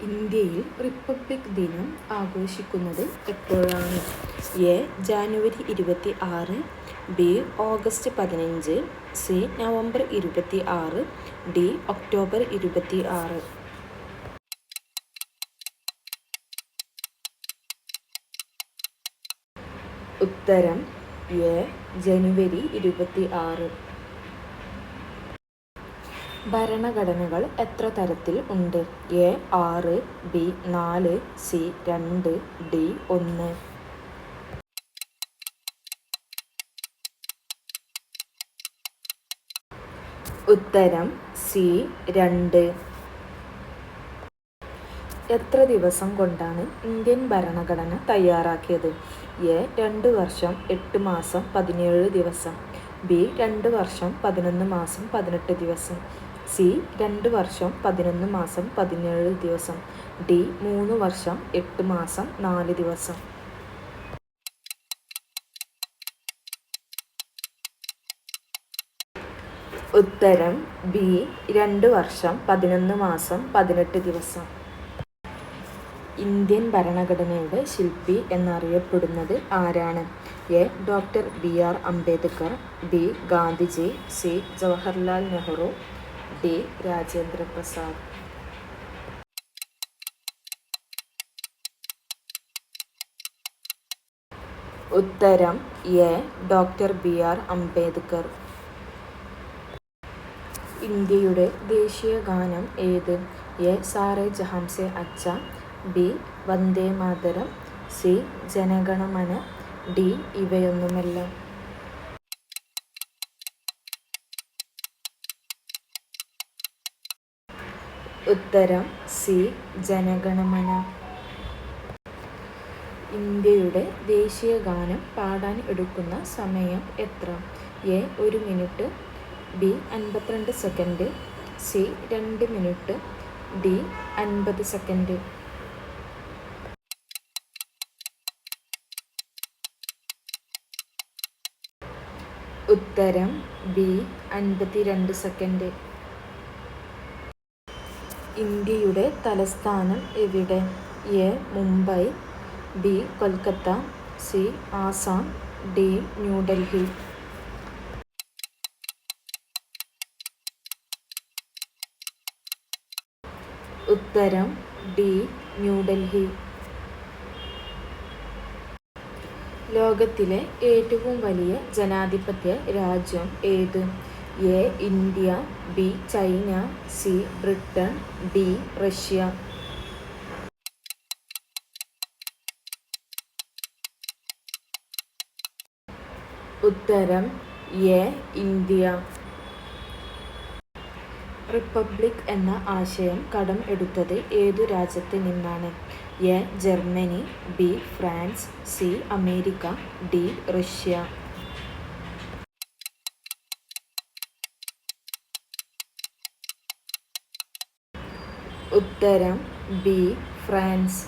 ഇന്ത്യയിൽ റിപ്പബ്ലിക് ദിനം ആഘോഷിക്കുന്നത് എപ്പോഴാണ്? A. January 26, B. August 15, C. November 26, D. October 26. ഉത്തരം എ. ജനുവരി 26. ഭരണഘടനകൾ എത്ര തരത്തിൽ ഉണ്ട്? എ. 6, ബി. 4, സി. 2, ഡി. 1. ഉത്തരം സി. 2. എത്ര ദിവസം കൊണ്ടാണ് ഇന്ത്യൻ ഭരണഘടന തയ്യാറാക്കിയത്? എ. 2 വർഷം 8 മാസം 17 ദിവസം, ബി. 2 വർഷം 11 മാസം 18 ദിവസം, സി. 2 വർഷം 11 മാസം 17 ദിവസം, ഡി. 3 വർഷം 8 മാസം 4 ദിവസം. ഉത്തരം ബി. 2 വർഷം 11 മാസം 18 ദിവസം. ഇന്ത്യൻ ഭരണഘടനയുടെ ശില്പി എന്നറിയപ്പെടുന്നത് ആരാണ്? A. Doctor BR. Ambedkar, B. Gandhiji, C. Jawaharlal Nehru, D. Rajendra Prasad. ഉത്തരം എ. Doctor BR. അംബേദ്കർ. ഇന്ത്യയുടെ ദേശീയ ഗാനം ഏത്? എ. സാറേ ജഹാം സേ അച്ഛാ, B. Vande Mataram, C. Jana Gana Mana, D. ഇവയൊന്നുമല്ല. ഉത്തരം സി. ജനഗണമന. ഇന്ത്യയുടെ ദേശീയ ഗാനം പാടാൻ എടുക്കുന്ന സമയം എത്ര? A. 1 minute, B. 52 second, C. 2 minute, D. 50 second. ഉത്തരം ബി. 52 സെക്കൻഡ്. ഇന്ത്യയുടെ തലസ്ഥാനം എവിടെ? A. Mumbai, B. Kolkata, C. Assam, D. New Delhi. ഉത്തരം ഡി. ന്യൂഡൽഹി. ലോകത്തിലെ ഏറ്റവും വലിയ ജനാധിപത്യ രാജ്യം ഏത്? A. India, B. China, C. Britain, D. Russia. ഉത്തരം എ. ഇന്ത്യ. റിപ്പബ്ലിക് എന്ന ആശയം കടം എടുത്തത് ഏതു രാജ്യത്ത് നിന്നാണ്? A. Germany, B. France, C. America, D. Russia. ഉത്തരം ബി. ഫ്രാൻസ്.